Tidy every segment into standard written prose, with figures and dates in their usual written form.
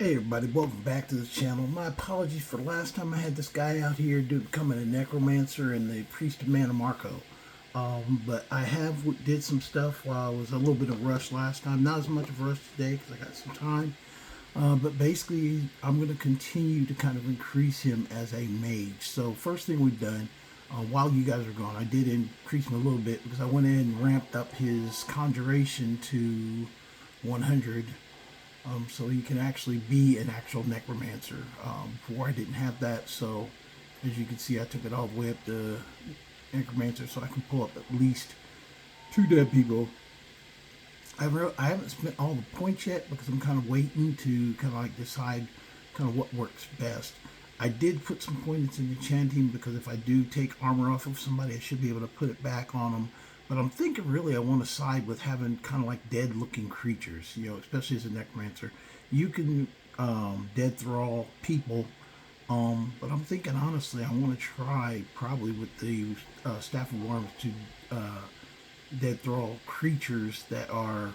Hey everybody, welcome back to the channel. My apologies for last time I had this guy out here becoming a necromancer and the priest of Mannimarco. But I did some stuff while I was a little bit of a rush last time. Not as much of a rush today because I got some time. But basically, I'm going to continue to kind of increase him as a mage. So first thing we've done, while you guys are gone, I did increase him a little bit because I went in and ramped up his conjuration to 100. So he can actually be an actual necromancer. Before I didn't have that, so as you can see, I took it all the way up to necromancer, so I can pull up at least 2 dead people. I haven't spent all the points yet because I'm kind of waiting to kind of like decide kind of what works best. I did put some points in enchanting because if I do take armor off of somebody, I should be able to put it back on them. But I'm thinking really I want to side with having kind of like dead looking creatures, especially as a necromancer. You can dead thrall people, but I'm thinking honestly I want to try probably with the staff of arms to dead thrall creatures that are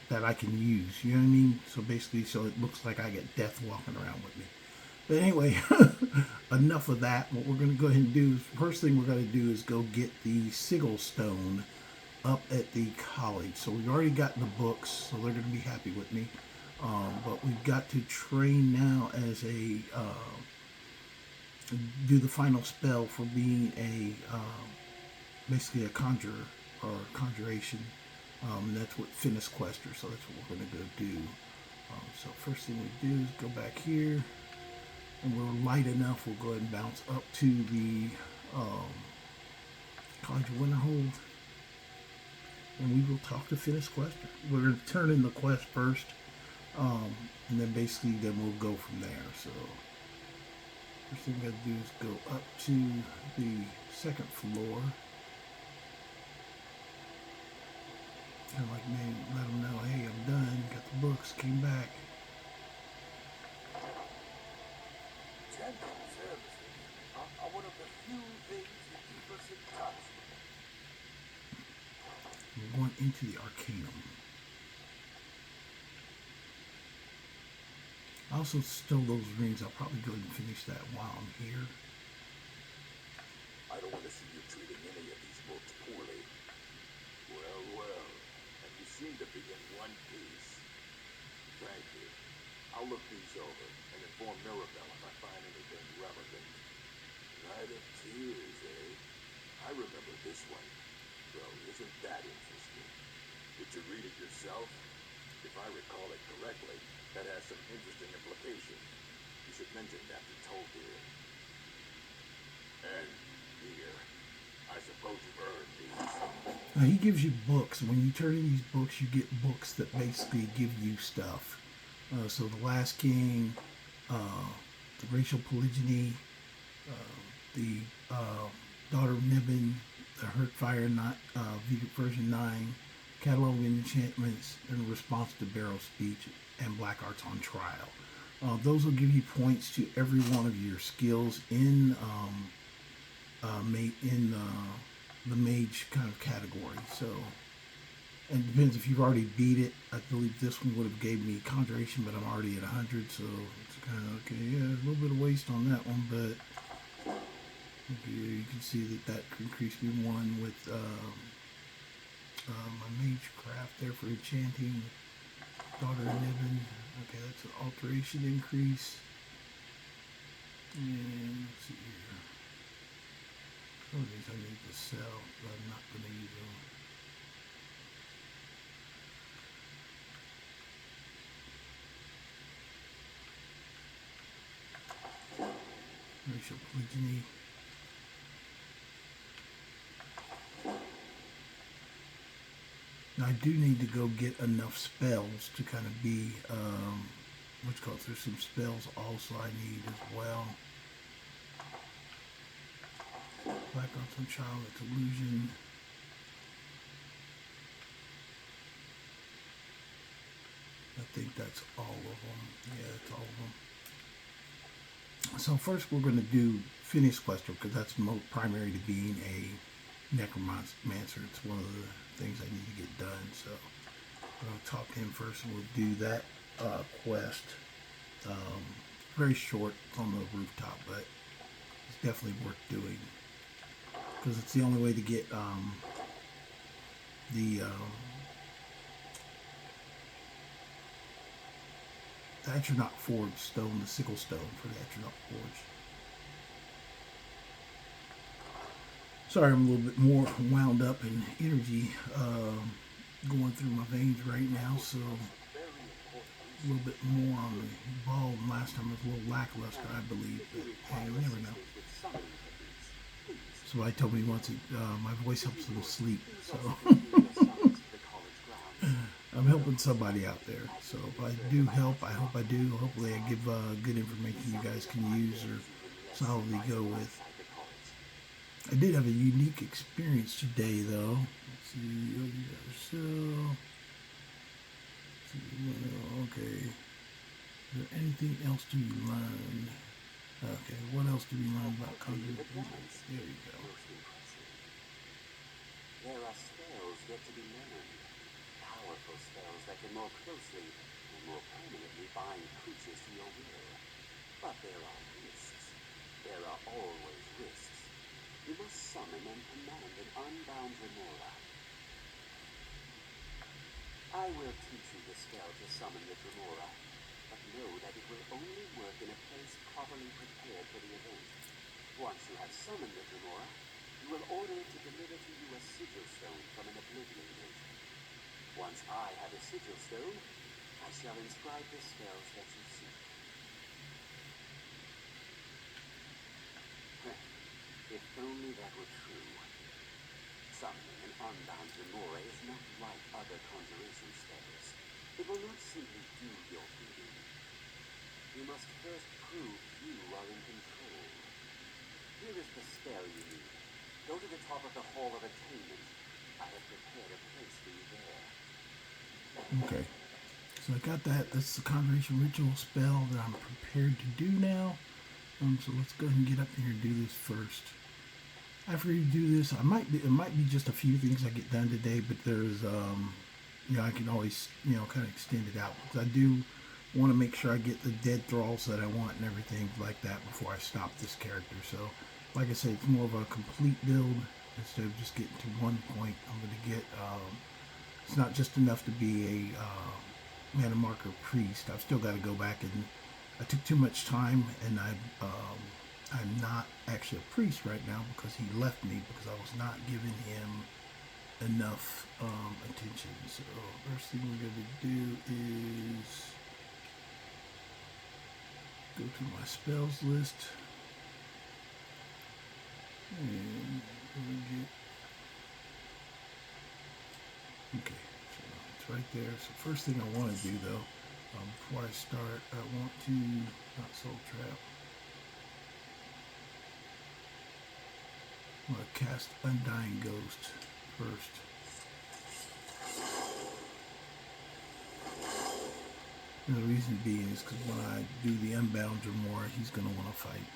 that I can use. You know what I mean? So basically, so it looks like I get death walking around with me. But anyway, enough of that. What we're going to go ahead and do is, first thing we're going to do is go get the sigil stone up at the college. So we've already gotten the books, so they're going to be happy with me. But we've got to train now as a, do the final spell for being a, basically a conjurer or conjuration. And that's what Finis Quester, so that's what we're going to go do. So first thing we do is go back here. And we're light enough, we'll go ahead and bounce up to the Conjure Winterhold. And we will talk to Finis Quester. We're going to turn in the quest first. And then basically then we'll go from there. So first thing we got to do is go up to the second floor. Kind of like maybe let them know, hey, I'm done, got the books, came back. Are one of the few things that keep us in touch. We're going into the Arcanum. I also stole those rings. I'll probably go ahead and finish that while I'm here. I don't want to see you treating any of these books poorly. Well, and you seem to be in one piece. Thank you. I'll look these over and inform Mirabelle if I find anything relevant. Night of Tears, eh? I remember this one. Well, isn't that interesting? Did you read it yourself? If I recall it correctly, that has some interesting implications. You should mention that to Tolkien. And here, I suppose you've earned these. Now he gives you books. When you turn in these books, you get books that basically give you stuff. So the Last King, the Racial Polygyny, the Daughter of Niben, the Hurtfire version 9, Catalog of Enchantments, in response to Barrow Speech, and Black Arts on Trial. Those will give you points to every one of your skills in the mage kind of category. So, and it depends if you've already beat it. I believe this one would have gave me Conjuration, but I'm already at 100, so it's kind of okay. Yeah, a little bit of waste on that one, but you can see that increased me 1 with my mage craft there for enchanting. Daughter of Niben. Okay, that's an alteration increase. And let's see here. Some of these I need to sell, but I'm not going to use them. Racial Polygyny. Now I do need to go get enough spells to kind of be, what's called, there's some spells also I need as well. Black Arts on Child, it's Illusion. I think that's all of them. Yeah, that's all of them. So first we're going to do Finis Quester because that's primary to being a necromancer. It's one of the things I need to get done. So I'm going to talk to him first and we'll do that. quest. Very short on the rooftop, but it's definitely worth doing because it's the only way to get the Attunement forge stone, the sickle stone for the Attunement forge. Sorry, I'm a little bit more wound up in energy going through my veins right now, so a little bit more on the ball than last time. It was a little lackluster, I believe, but hey, you never know. Somebody told me once my voice helps them sleep, so I'm helping somebody out there. So if I do help, I hope I do. Hopefully I give good information you guys can use or solidly go with. I did have a unique experience today, though. Let's see. Okay. Is there anything else to be learned? Okay, what else do we learn about conjuring? There you go. There are spells yet to be learned. Powerful spells that can more closely and more permanently bind creatures to your will. But there are risks. There are always risks. You must summon and command an unbound remora. I will teach you the spell to summon the remora, but know that it will only work in a place properly prepared for the event. Once you have summoned the remora, you will order it to deliver to you a sigil stone from an oblivion gate. Once I have a sigil stone, I shall inscribe the spells that you seek. If only that were true. Summoning an unbound remora is not like other conjuration spells. It will not simply do your bidding. You must first prove you are in control. Here is the spell you need. Go to the top of the Hall of Attunement. I have prepared a place for you there. Okay. So I got that. That's the conjuration ritual spell that I'm prepared to do now. So let's go ahead and get up here and do this first. After you do this, it might be just a few things I get done today, but there's I can always kind of extend it out because I do want to make sure I get the dead thralls that I want and everything like that before I stop this character. So like I said, it's more of a complete build instead of just getting to one point. I'm going to get it's not just enough to be a Mannimarco priest. I've still got to go back, and I took too much time, and I'm not actually a priest right now because he left me because I was not giving him enough attention. So first thing we're going to do is go to my spells list and get, okay, so it's right there. So first thing I want to do though, before I start, I want to, not soul trap, I'm going to cast Undying Ghost first. And the reason being is because when I do the Unbound Remora, he's going to want to fight.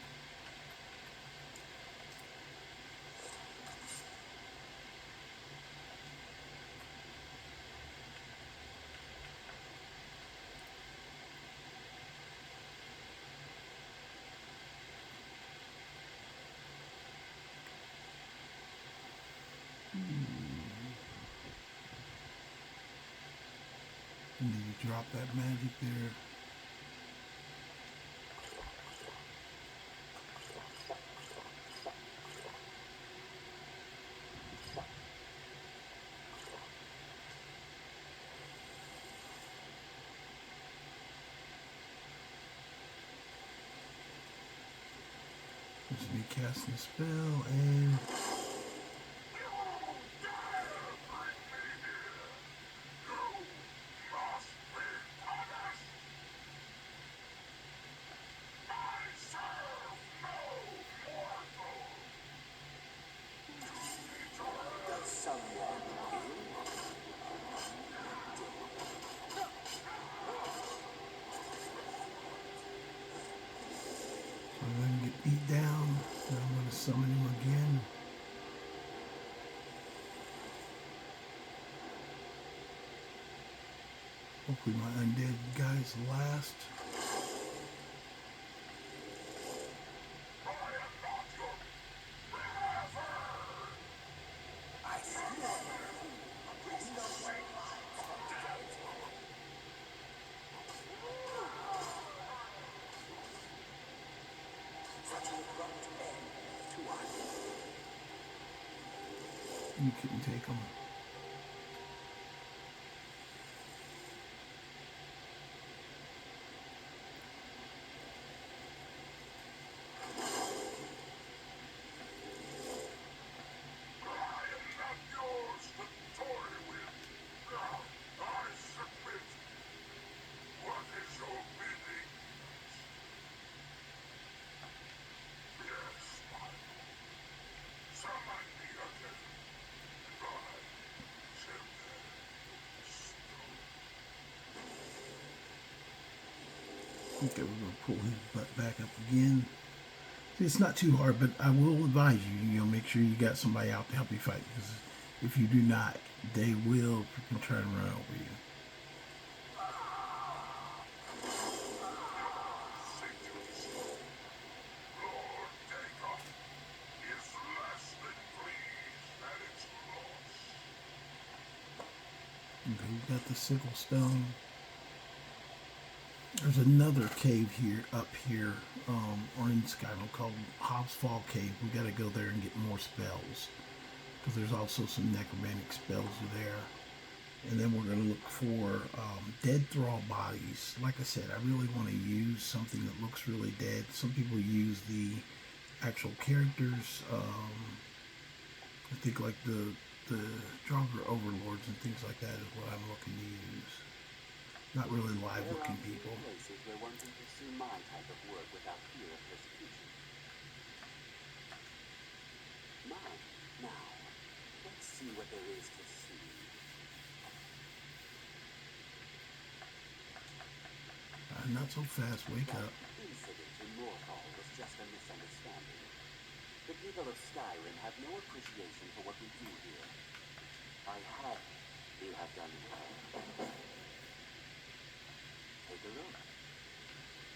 And then you drop that magic there. Just me casting a spell and so I'm going to get beat down, and I'm going to summon him again. Hopefully my undead guys last. You couldn't take them. Okay, we're going to pull his butt back up again. See, it's not too hard, but I will advise you, make sure you got somebody out to help you fight. Because if you do not, they will try to run over you. Okay, you got the sickle stone. There's another cave here, up here, or in Skyrim called Hobsfall Cave. We got to go there and get more spells, because there's also some necromantic spells there. And then we're going to look for dead thrall bodies. Like I said, I really want to use something that looks really dead. Some people use the actual characters. I think like the Draugr overlords and things like that is what I'm looking to use. Not really live-looking people. Places where one can pursue my type of work without fear of persecution. Now, let's see what there is to see. Not so fast. Wake up. The incident in Overhaul was just a misunderstanding. The people of Skyrim have no appreciation for what we do here. You have done well. Take a look.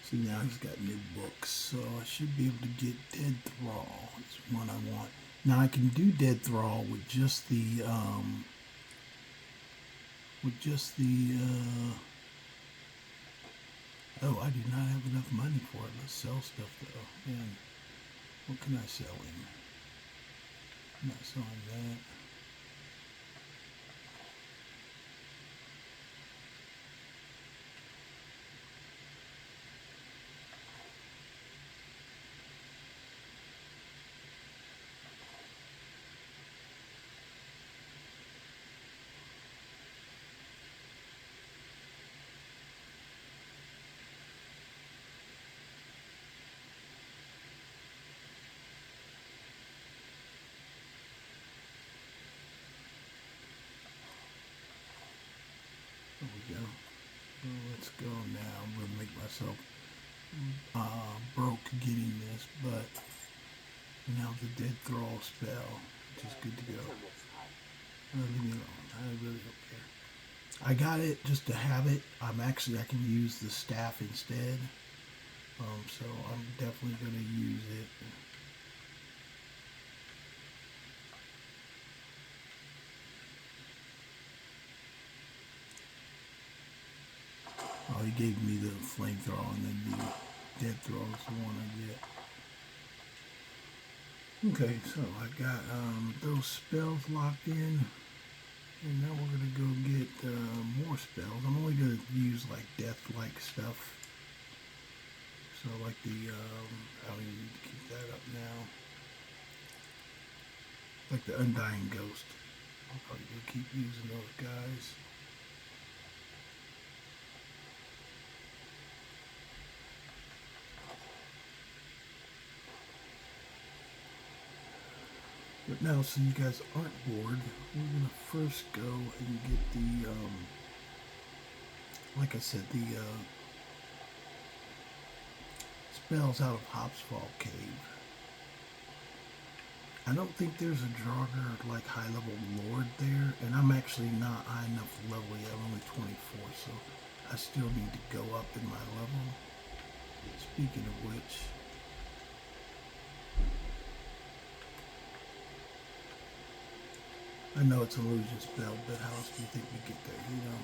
See, now he's got new books, so I should be able to get Dead Thrall. It's one I want. Now I can do Dead Thrall with just the oh, I do not have enough money for it. Let's sell stuff though. Man, what can I sell him? I'm not selling that. There we go. So let's go now. I'm going to make myself broke getting this, but now the Dead Thrall spell, which is good to go. Leave me alone. I really don't care. I got it just to have it. I can use the staff instead. So I'm definitely going to use it. Oh, he gave me the flamethrower, and then the dead throw is the one I get. Okay, so I got those spells locked in, and now we're gonna go get more spells. I'm only gonna use like death-like stuff. So like the I don't even need to keep that up now. Like the Undying Ghost. I'm probably gonna keep using those guys. But now, so you guys aren't bored, we're gonna first go and get the, like I said, the spells out of Hobsfall Cave. I don't think there's a Draugr, like, high-level lord there, and I'm actually not high enough level yet. I'm only 24, so I still need to go up in my level. Speaking of which, I know it's an illusion spell, but how else do you think we get there, you know?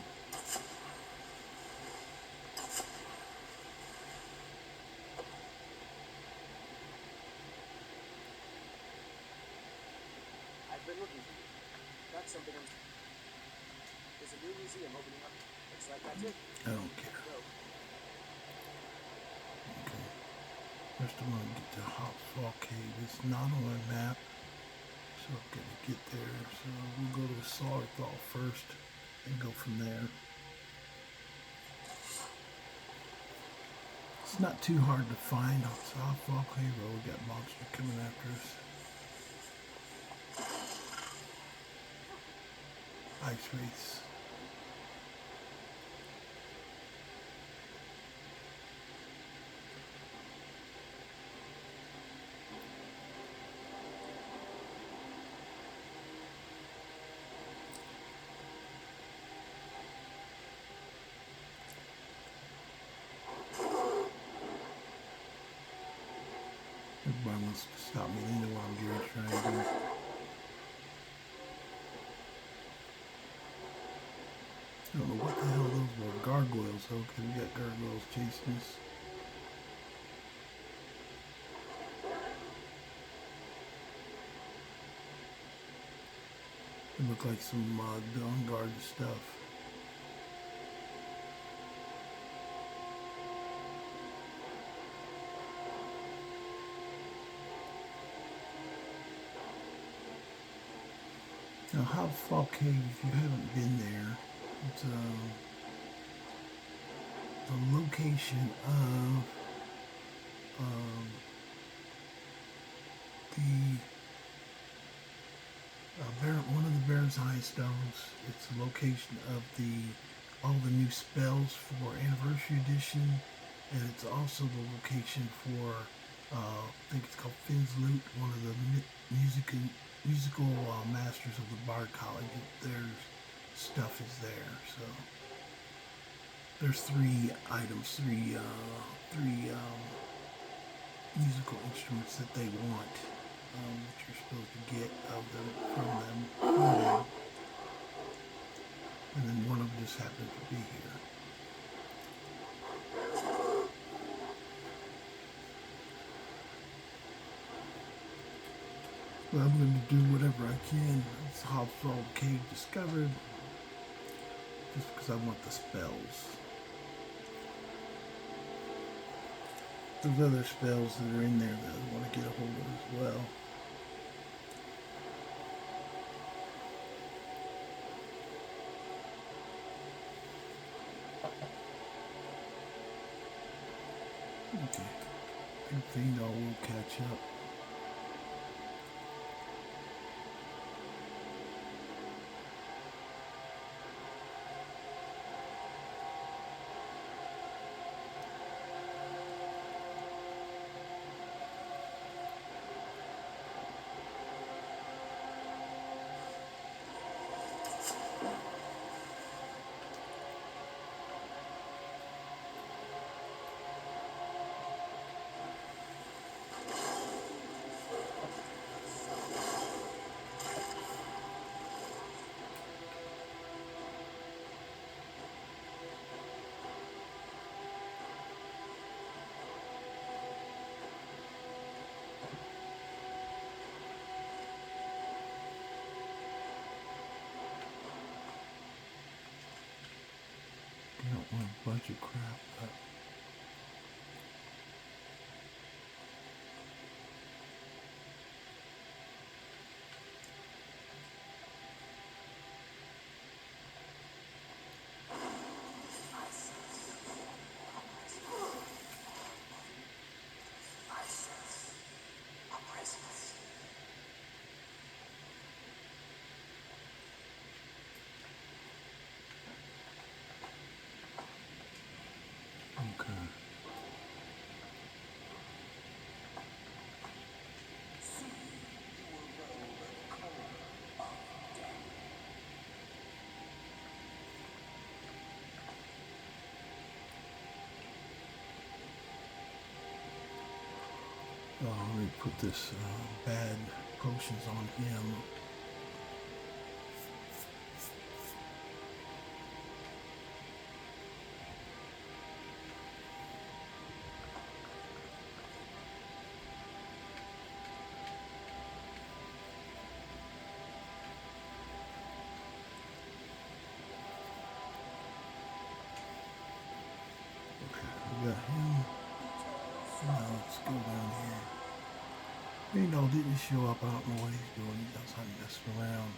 I've been looking for you. Got something on. There's a new museum opening up. Looks like that's it. I don't care. Go. Okay. First I'm gonna get to Fall Cave. It's not on my map. So I'm gonna get there. So we'll go to the thrall first and go from there. It's not too hard to find on Fall Cave. We got monsters coming after us. Ice race. Everybody wants to stop me. They know what I'm doing, trying to do. I don't know what the hell those were. Gargoyles, okay, we got gargoyles chasing us. They look like some unguarded stuff. Now, Fall Cave, if you haven't been there, it's the location of one of the Baron's High Stones. It's the location of all the new spells for Anniversary Edition, and it's also the location for I think it's called Finn's Lute, one of the musical masters of the Bard College. Their stuff is there, so there's three items, three musical instruments that they want, that you're supposed to get from them, and then one of them just happens to be here. Well, I'm going to do whatever I can. It's Fall Cave discovered, just because I want the spells. There's other spells that are in there that I want to get a hold of as well. Okay, I think all will catch up. I don't want a bunch of crap, but Let me put this bad potions on him. Okay, we got him. Now let's go down here. You know, didn't show up. I don't know what he's doing. He's outside messing around.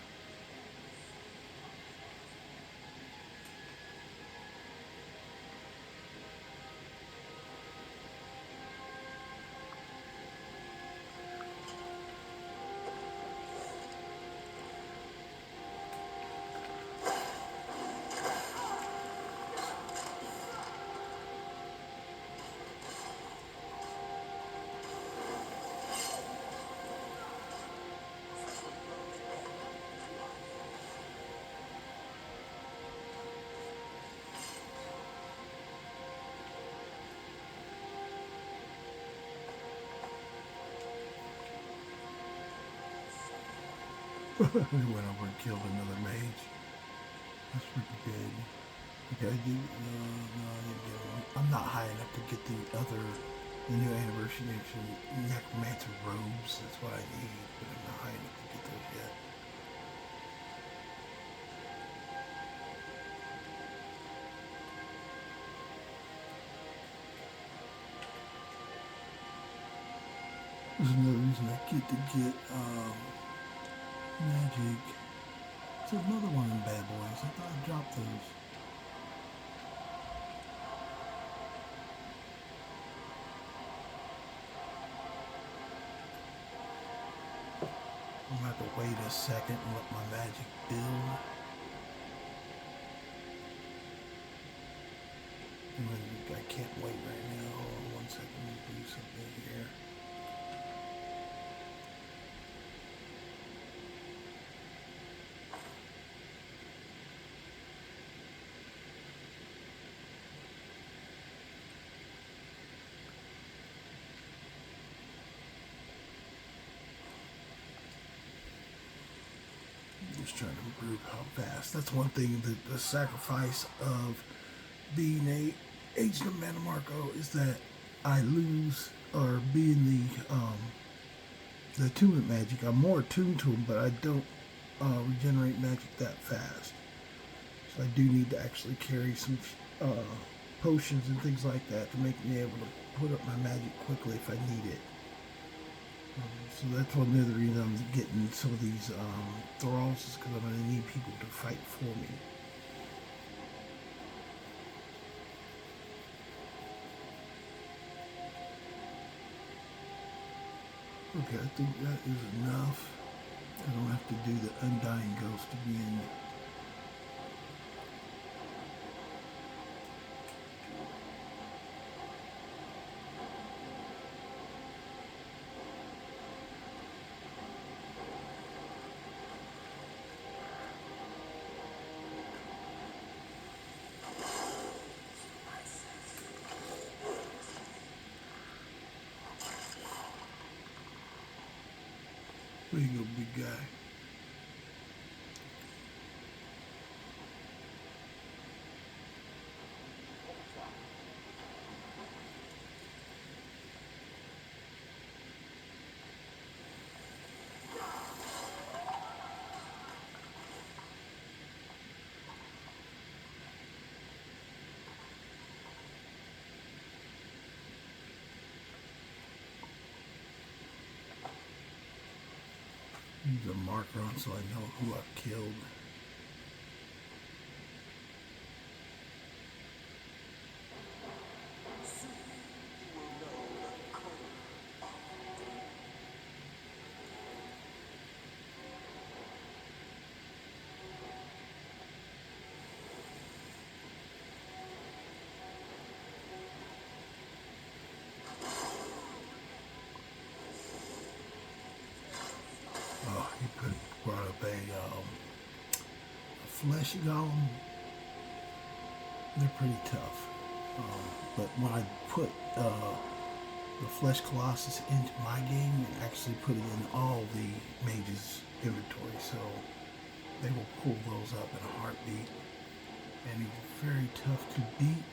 We went over and killed another mage. That's pretty good. Okay, I did, no, I didn't get one. I'm not high enough to get the new anniversary necromancer robes. That's what I need, but I'm not high enough to get those yet. There's another reason I get magic. There's another one in Bad Boys. I thought I dropped those. I'm gonna have to wait a second and let my magic build. I can't wait right now. Hold on 1 second. Let me do something here. Just trying to improve how fast. That's one thing, the sacrifice of being a agent of Mannimarco is that I lose, or being the attunement magic, I'm more attuned to them, but I don't regenerate magic that fast. So I do need to actually carry some potions and things like that to make me able to put up my magic quickly if I need it. So that's one of the reasons I'm getting some of these thralls, is because I'm going to need people to fight for me. Okay, I think that is enough. I don't have to do the undying ghost again. There you go, big guy. Use a marker on so I know who I've killed. Oh, he brought up a flesh golem. They're pretty tough. But when I put the Flesh Colossus into my game and actually put it in all the mages' inventory, so they will pull those up in a heartbeat. And he's very tough to beat.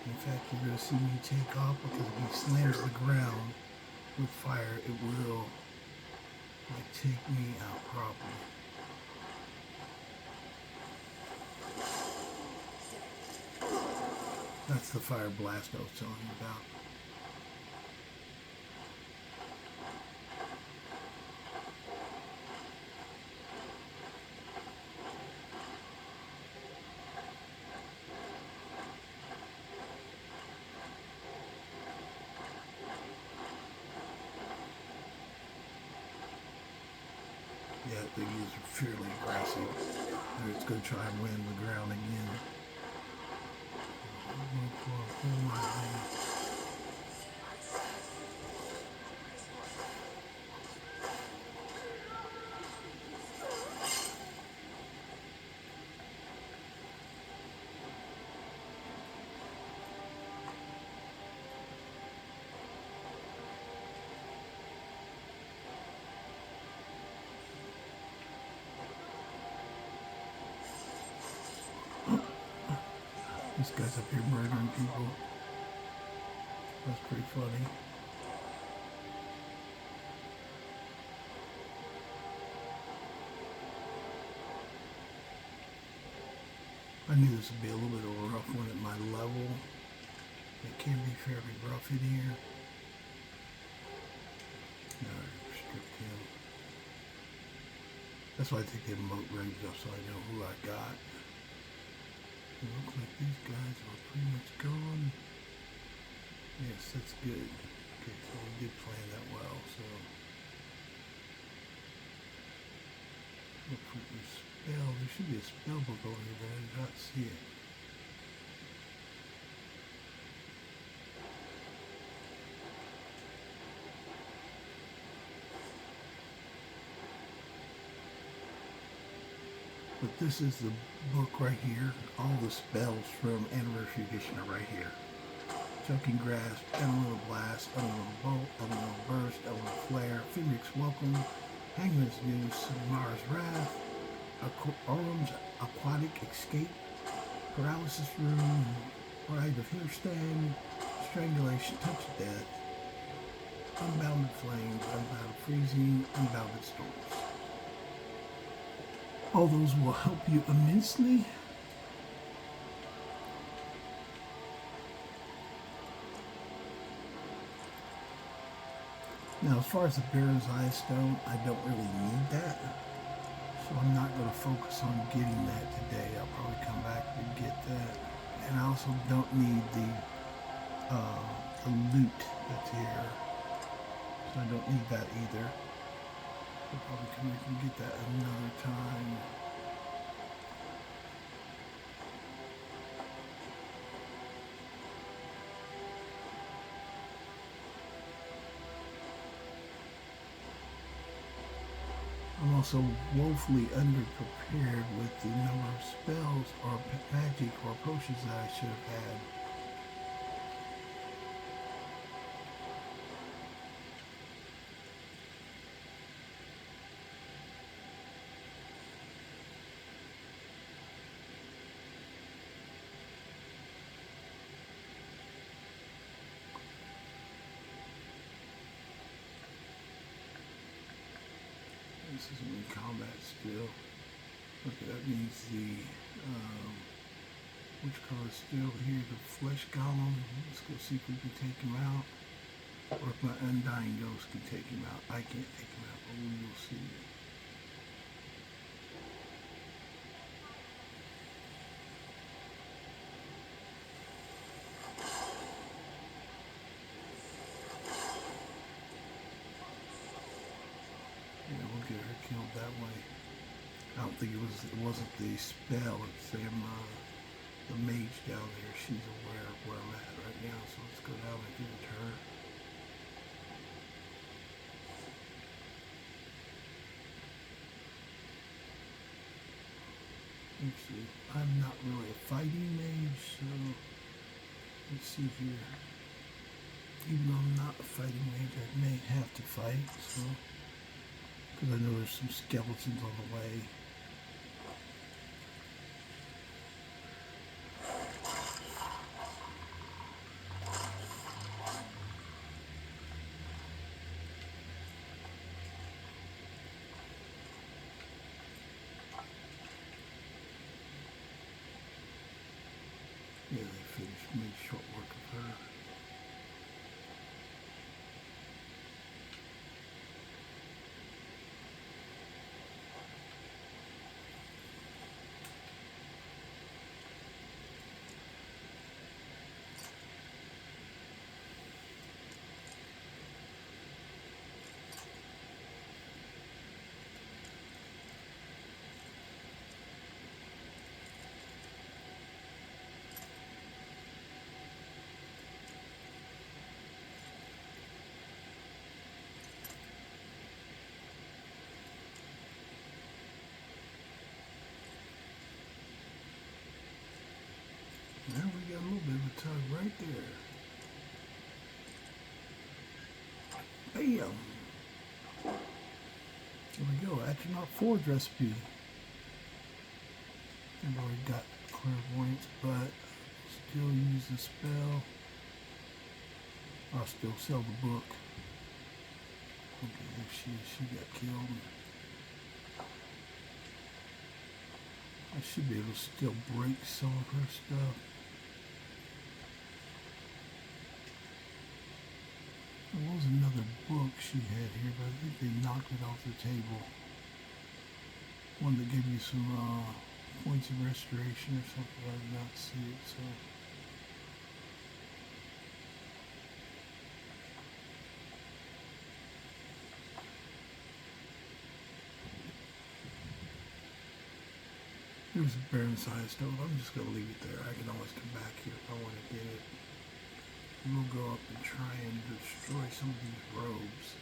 In fact, you're going to see me take off because if he slams the ground with fire, it will like take me out properly. That's the fire blast I was telling you about. Yeah, that thing is fairly aggressive. And it's going to try and win the ground again. I'm going to pull a whole lot of This guy's up here murdering people. That's pretty funny. I knew this would be a little bit of a rough one at my level. It can be fairly rough in here. No, restrict him. That's why I take the emote range up so I know who I got. It looks like these guys are pretty much gone. Yes, that's good. Okay, so we did plan that well, so. Look for the spell. There should be a spell book over here, but I did not see it. But this is the book right here. All the spells from Anniversary Edition are right here. Choking Grasp, Elemental Blast, Elemental Bolt, Elemental Burst, Elemental Flare, Phoenix Welcome, Hangman's Noose, Mara's Wrath, Orum's Aquatic Escape, Paralysis Room, Rite of Hairstand, Strangulation, Touch of Death, Unbounded Flames, Unbounded Freezing, Unbounded Storms. All those will help you immensely. Now, as far as the Baron's Eye Stone, I don't really need that. So I'm not going to focus on getting that today. I'll probably come back and get that. And I also don't need the loot that's here. So I don't need that either. I'll probably come back and get that another time. I'm also woefully underprepared with the number of spells or magic or potions that I should have had. This isn't in combat still. Okay, that means the, which color is still here? The flesh golem. Let's go see if we can take him out. Or if my undying ghost can take him out. I can't take him out, but we will see. Get her killed that way. I don't think it wasn't the spell, it's them, the mage down there. She's aware of where I'm at right now, so let's go down and give it to her. Actually, I'm not really a fighting mage, so let's see here. Even though I'm not fighting mage I may have to fight, so because I know there's some skeletons on the way. Yeah, they finished, made short work of her. Now we got a little bit of a tug right there. Bam! Here we go, Attunement 4's recipe. I've already got clairvoyance, but still use the spell. I'll still sell the book. Okay, there she got killed. I should be able to still break some of her stuff. There was another book she had here, but I think they knocked it off the table. One that gave you some points of restoration or something. I did not see it, so. Here's a barren size stove. I'm just going to leave it there. I can always come back here if I want to get it. We'll go up and try and destroy some of these robes.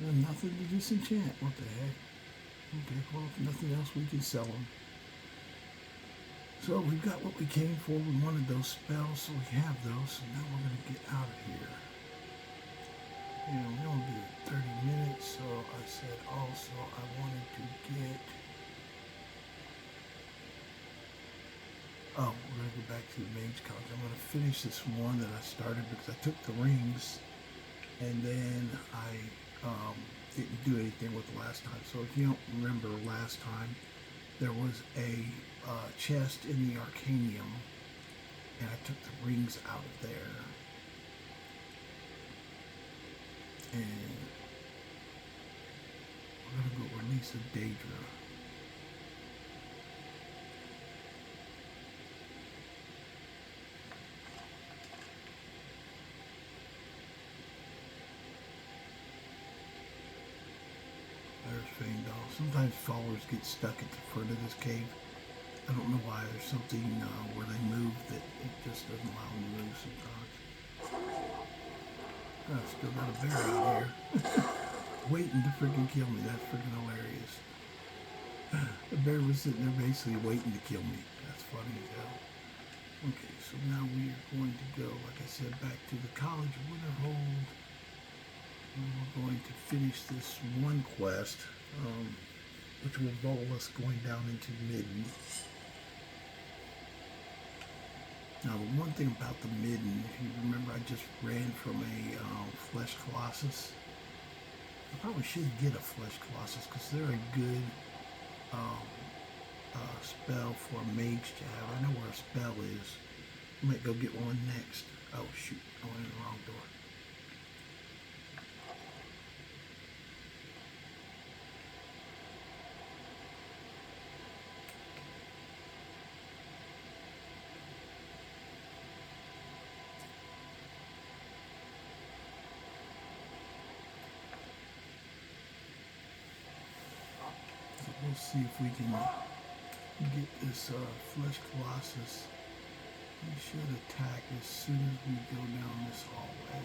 And nothing to disenchant. What the heck? Okay, well, if nothing else, we can sell them. So we've got what we came for. We wanted those spells, so we have those. So now we're going to get out of here. You know, we only did 30 minutes, so I said also I wanted to get... Oh, we're going to go back to the Mage College. I'm going to finish this one that I started because I took the rings and then I didn't do anything with it last time. So if you don't remember last time, there was a chest in the Arcanium, and I took the rings out of there. And we're going to go release a Daedra. Sometimes followers get stuck at the front of this cave. I don't know why. There's something where they move that it just doesn't allow them to move sometimes. I still got a bear out here. Waiting to freaking kill me. That's freaking hilarious. The bear was sitting there basically waiting to kill me. That's funny as hell. Okay, so now we are going to go, like I said, back to the College of Winterhold. And we're going to finish this one quest. Which will involve us going down into Midden. Now, the one thing about the Midden, if you remember, I just ran from a Flesh Colossus. I probably should get a Flesh Colossus because they're a good spell for a mage to have. I know where a spell is. I might go get one next. Oh, shoot. I went in the wrong door. We'll see if we can get this flesh colossus. He should attack as soon as we go down this hallway.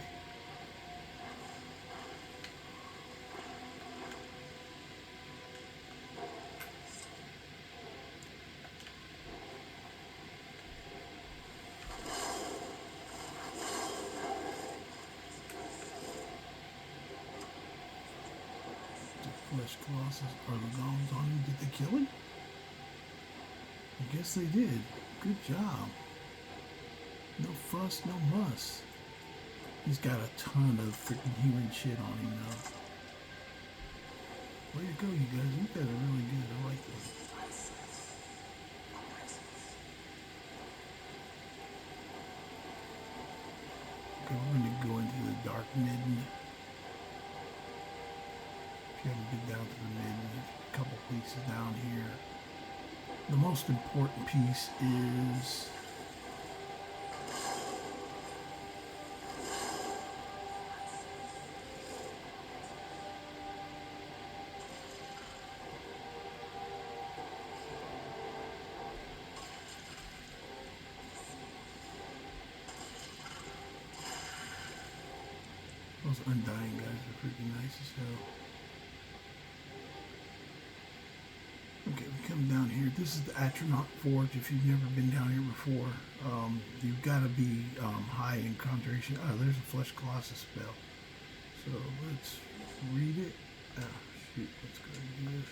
Flesh colossus. Are the golems on him? Did they kill him? I guess they did. Good job. No fuss, no muss. He's got a ton of freaking human shit on him now. Way to go, you guys. You guys are really good. I like this. Okay, we're going to go into the dark midden. If you haven't been down to the midden, there's a couple pieces down here. The most important piece is those undying guys are freaking nice as hell. Okay, we come down here. This is the Attunement Forge. If you've never been down here before, you've got to be high in concentration. Oh, there's a Flesh Colossus spell. So let's read it. Oh, shoot. Let's go ahead and do this.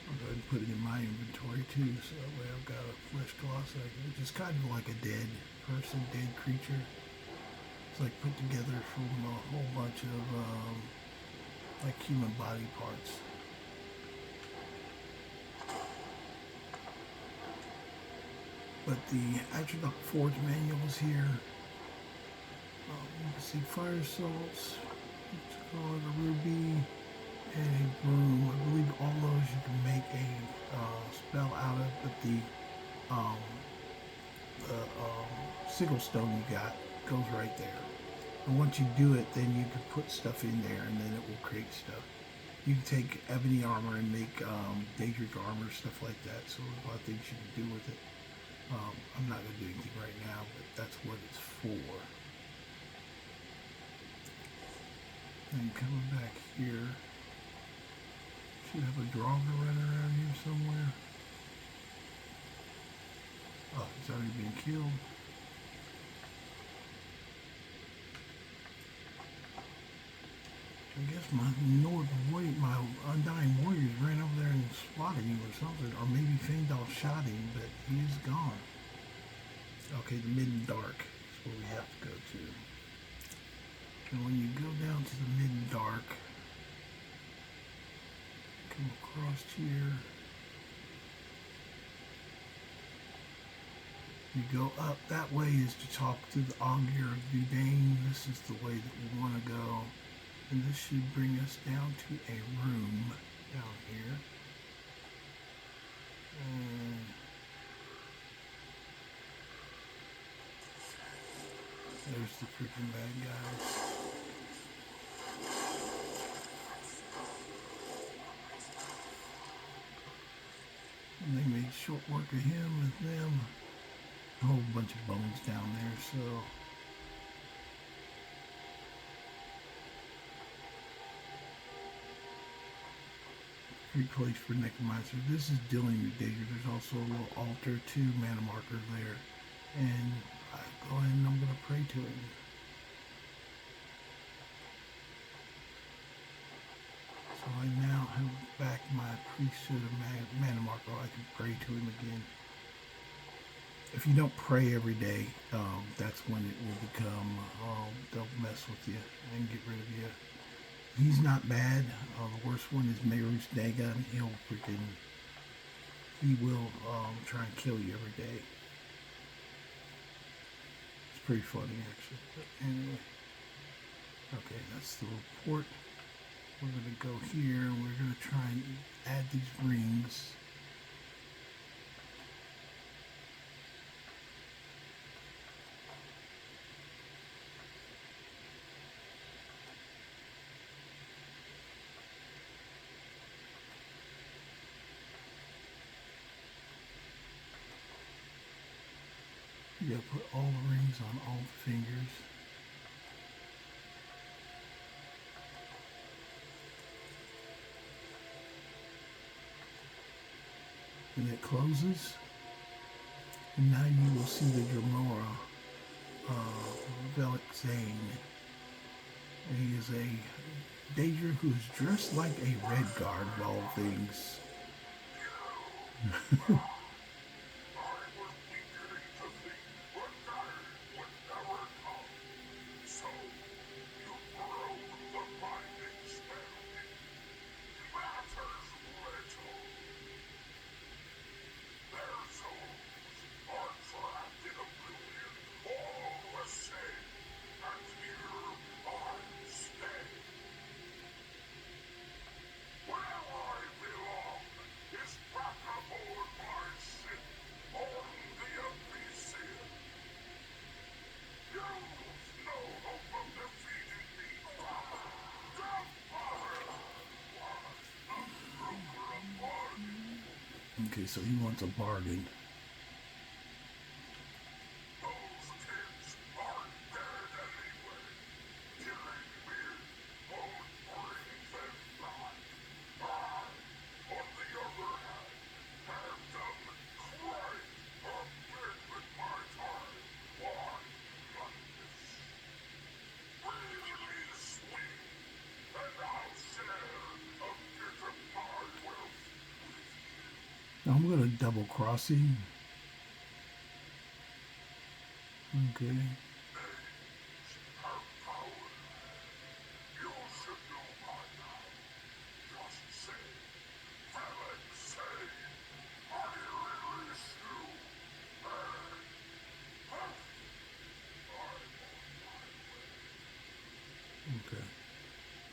I'll go ahead and put it in my inventory too. So that way I've got a Flesh Colossus, which is kind of like a dead person, dead creature. It's like put together from a whole bunch of like human body parts. But the Attunement Forge manual is here. You can see fire salts, it's called a ruby, and a broom. I believe all those you can make a spell out of, but the sickle stone you got goes right there. And once you do it, then you can put stuff in there, and then it will create stuff. You can take ebony armor and make Daedric armor, stuff like that. So there's a lot of things you can do with it. I'm not going to do anything right now, but that's what it's for. And coming back here, should have a Draugr running around here somewhere. Oh, he's already been killed. I guess my Undying Warriors ran over there and spotted him or something, or maybe Feindal shot him, but he is gone. Okay, the Midden Dark is where we have to go to. And when you go down to the Midden Dark, come across here, you go up. That way is to talk to the Augur of Dudane. This is the way that we want to go. And this should bring us down to a room down here. There's the freaking bad guys. And they made short work of him and them. A whole bunch of bones down there, so... Great place for necromancer. This is dealing with Daedra. There's also a little altar to Mannimarco there. And I go ahead and I'm going to pray to him. So I now have back my priesthood of Mannimarco. I can pray to him again. If you don't pray every day, that's when it will become, they'll mess with you and get rid of you. He's not bad. The worst one is Meru's Dagon. He will try and kill you every day. It's pretty funny, actually. But anyway. Okay, that's the report. We're going to go here, and we're going to try and add these rings. You gotta put all the rings on all the fingers. And it closes. And now you will see the Dramora Velic Zane. And he is a Daedra who is dressed like a red guard of all things. Okay, so he wants a bargain. Now I'm going to double cross him. Okay.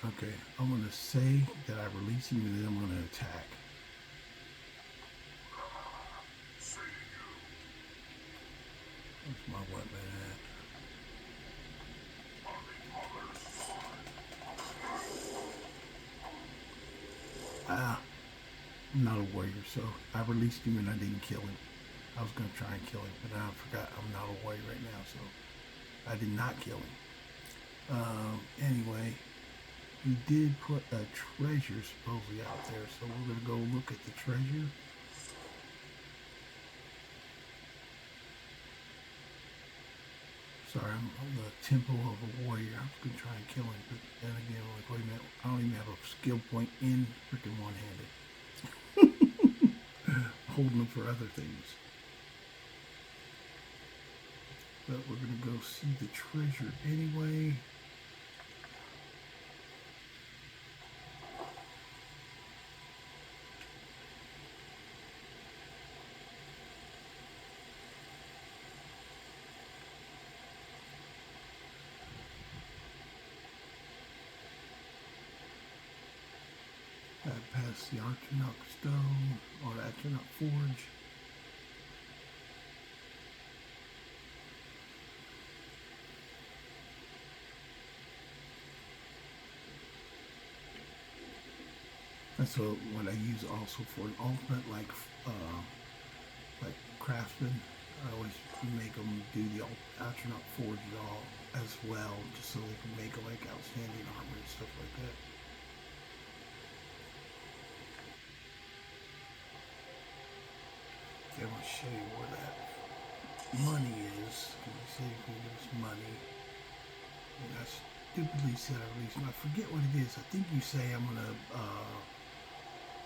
Okay, I'm going to say that I release him and then I'm going to attack. Where's my weapon at? Ah, I'm not a warrior, so I released him and I didn't kill him. I was going to try and kill him, but I forgot I'm not a warrior right now, so I did not kill him. Anyway, he did put a treasure supposedly out there, so we're going to go look at the treasure. Sorry, I'm on the temple of a warrior. I was going to try and kill him, but then again, I'm like, wait a minute, I don't even have a skill point in freaking one-handed. Holding them for other things. But we're going to go see the treasure anyway. Past the Archinoc stone or Archinoc forge. That's what I use also for an ultimate, like craftsman. I always make them do the Attunement forge all as well, just so they can make like outstanding armor and stuff like that. Okay, I want to show you where that money is. Can you see if we use money? And I stupidly said I released. I forget what it is. I think you say I'm gonna.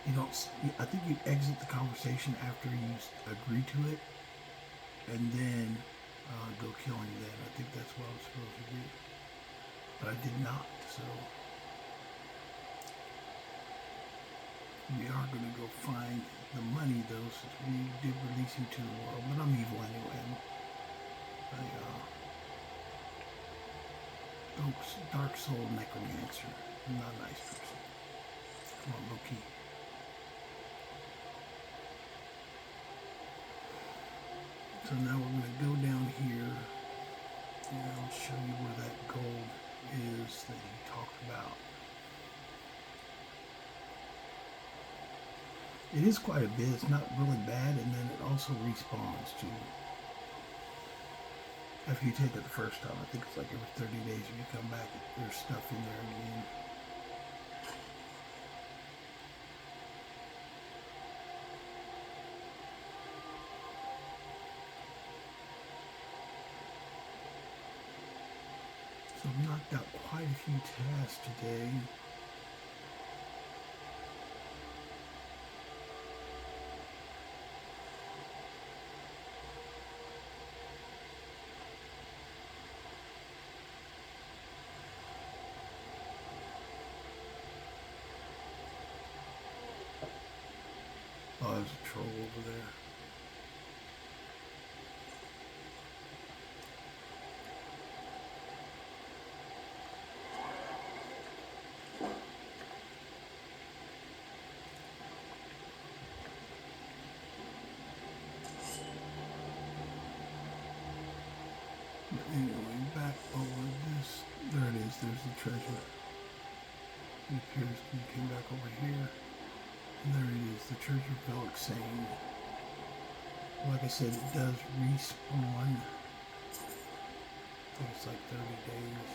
You don't. I think you exit the conversation after you agree to it, and then go kill him. Then I think that's what I was supposed to do, but I did not. So we are gonna go find the money though, since we did release him to the world. But I'm evil anyway. Dark soul necromancer. I'm not a nice person. Come on, Loki. So now we're going to go down here and I'll show you where that gold is that he talked about. It is quite a bit. It's not really bad, and then it also respawns too. After you take it the first time, I think it's like every 30 days when you come back, there's stuff in there again. So I've knocked out quite a few tasks today. Oh, there's a troll over there. But anyway, back over this. There it is. There's the treasure. It appears you came back over here. And there it is, the treasure fell insane. Like I said, it does respawn. I think it's like 30 days.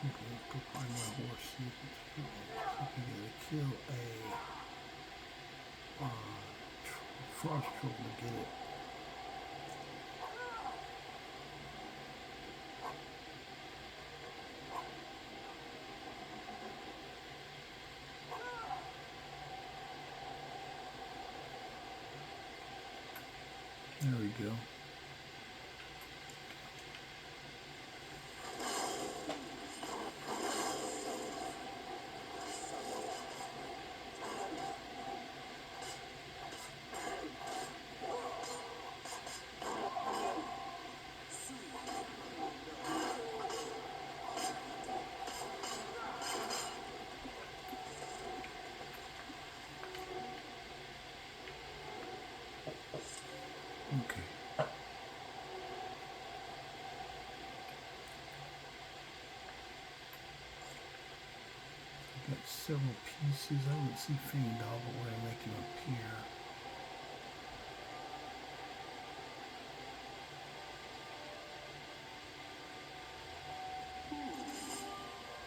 Okay, let's go find my horse. See if it's good. See if we gotta kill a frost troll to get it. There we go. Okay. Got several pieces. I don't see Fiend Dog, but we're gonna make him appear.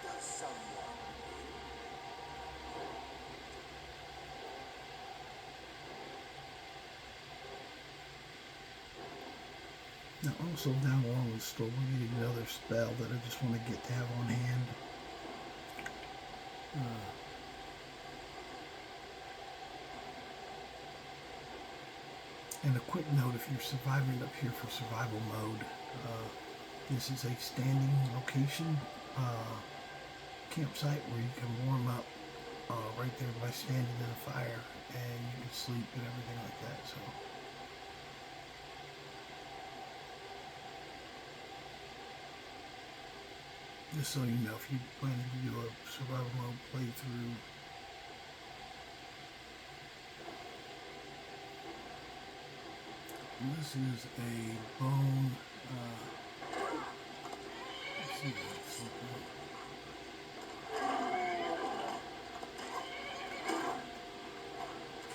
Does someone Now also down along the store, we're getting another spell that I just want to get to have on hand. And a quick note, if you're surviving up here for survival mode, this is a standing location campsite where you can warm up right there by standing in a fire, and you can sleep and everything like that. So just so you know, if you plan to do a survival mode playthrough, this is a bone. Let's see if it's something.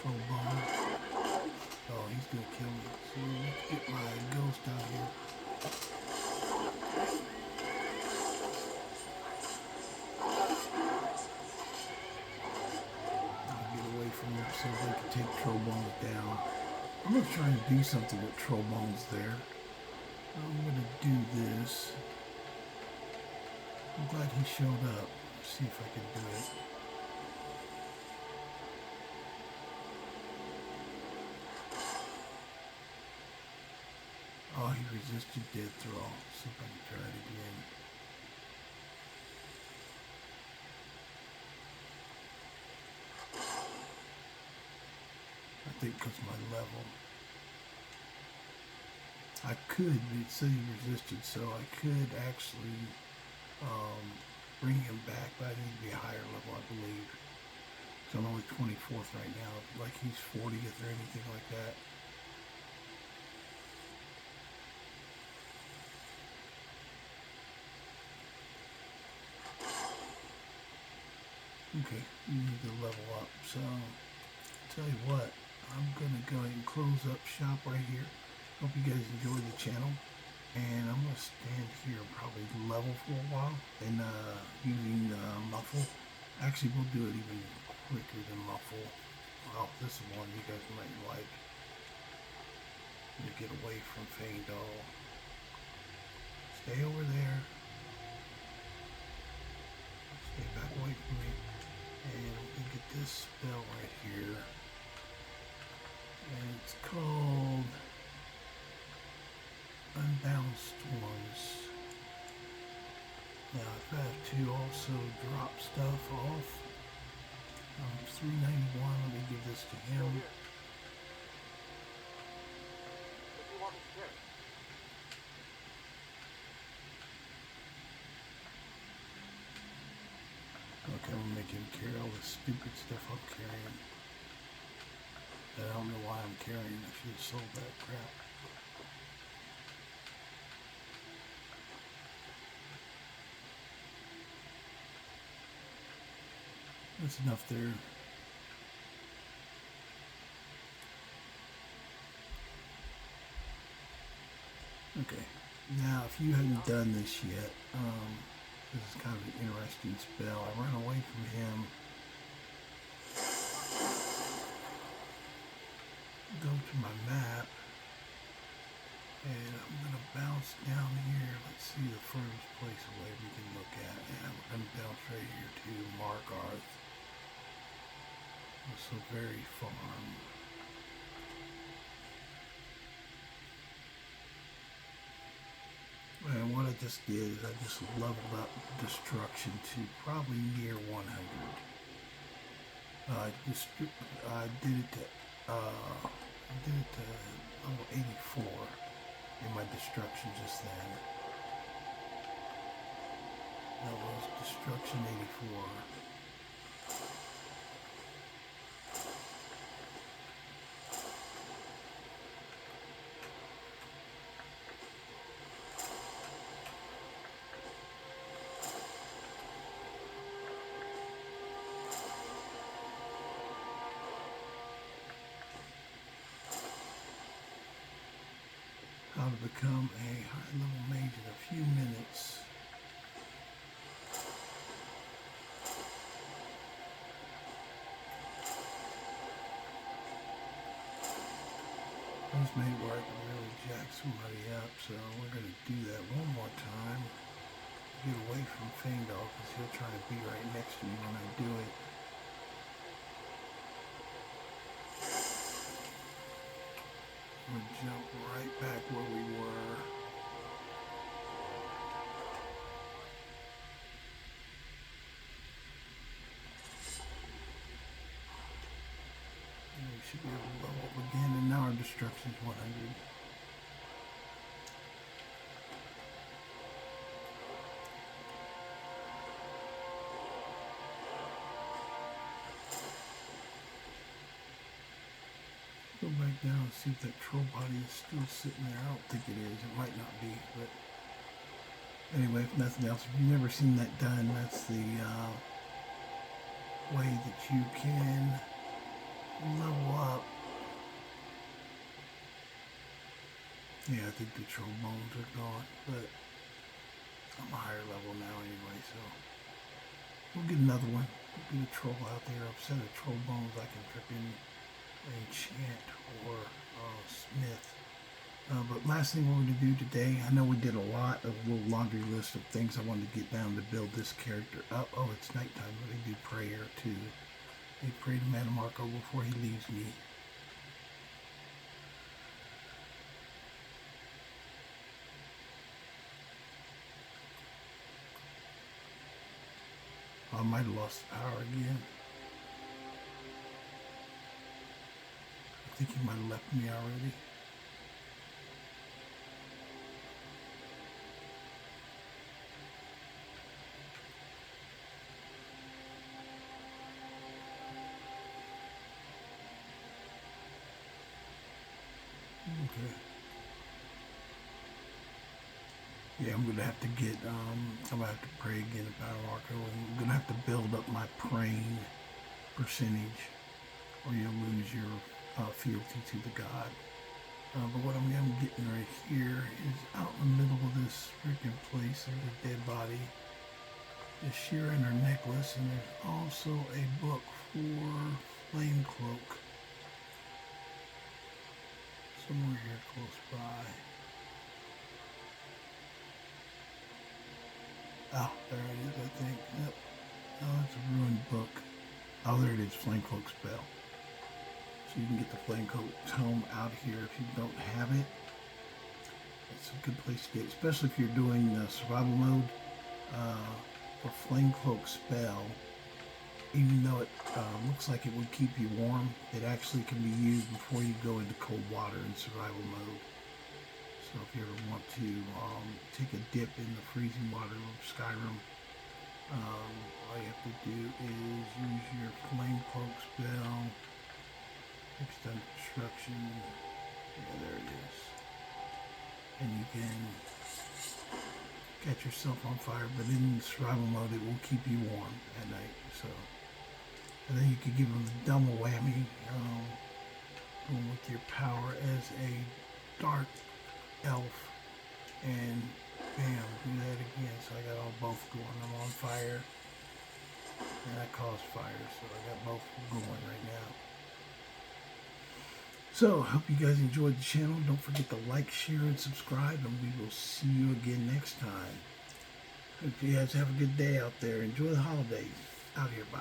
Troll bone. Oh, he's gonna kill me. So let's get my ghost out here. From them so they can take troll bones down. I'm gonna try and do something with troll bones there. I'm gonna do this. I'm glad he showed up. Let's see if I can do it. Oh, he resisted dead thrall. See if I can try it again. I think because my level. I could, but it said he resisted, so I could actually bring him back, but I need to be a higher level, I believe. So I'm only 24th right now, like he's 40th or anything like that. Okay, you need to level up. So, tell you what, I'm gonna go ahead and close up shop right here. Hope you guys enjoyed the channel, and I'm gonna stand here and probably level for a while and using muffle. Actually, we'll do it even quicker than muffle. Well, this is one you guys might like. To get away from Fangdoll. Stay over there. Stay back away from me. And we get this spell right here. And it's called Unbound Storms. Now if I have to also drop stuff off. 391, let me give this to him. What do you want me to do? Okay, I'm gonna make him carry all the stupid stuff I'm carrying. I don't know why I'm carrying. I should have sold that crap. That's enough there. Okay, now if you haven't done this yet, this is kind of an interesting spell. I ran away from him. Go to my map, and I'm going to bounce down here. Let's see the furthest place away we can look at. And we're going to bounce right here to Markarth. So very farm. And what I just did is I just leveled up destruction to probably near 100. I did it to level 84 in my destruction just then. That was destruction 84. How to become a high-level mage in a few minutes. This made where I can really jack somebody up, so we're going to do that one more time. Get away from Fangdoll, because he'll try to be right next to me when I do it. We'll jump right back where we were. And we should be able to level up again, and now our destruction is 100. Go back down and see if that troll body is still sitting there. I don't think it is. It might not be, but anyway, if nothing else, if you've never seen that done, that's the way that you can level up. Yeah, I think the troll bones are gone, but I'm a higher level now anyway, so we'll get another one. We'll get a troll out there. I've set of troll bones I can freaking enchant or smith. But last thing we're going to do today, I know we did a little laundry list of things I wanted to get down to build this character up. Oh, it's nighttime. Let me do prayer too. I pray to Mannimarco before he leaves me. I might have lost the power again. I think he might have left me already. Okay. Yeah, I'm gonna have to get. I'm gonna have to pray again at Mannimarco, and I'm gonna have to build up my praying percentage, or you'll lose your fealty to the god. But what I'm getting right here is out in the middle of this freaking place of the dead body. Is shearing her necklace, and there's also a book for Flame Cloak somewhere here close by. Oh, there it is, I think. Yep. Oh, it's a ruined book. Oh, there it is, Flame Cloak spell. So you can get the Flame Cloak tome out here if you don't have it. It's a good place to get, especially if you're doing survival mode. For Flame Cloak spell, even though it looks like it would keep you warm, it actually can be used before you go into cold water in survival mode. So if you ever want to take a dip in the freezing water of Skyrim, all you have to do is use your Flame Cloak spell, extend destruction, yeah, there it is, and you can catch yourself on fire, but in survival mode it will keep you warm at night. So, and then you could give them the double whammy, going with your power as a dark elf, and bam, do that again. So I got all both going. I'm on fire, and I caused fire, so I got both going right now. So, hope you guys enjoyed the channel. Don't forget to like, share, and subscribe, and we will see you again next time. Hope you guys have a good day out there. Enjoy the holidays. Out here, bye.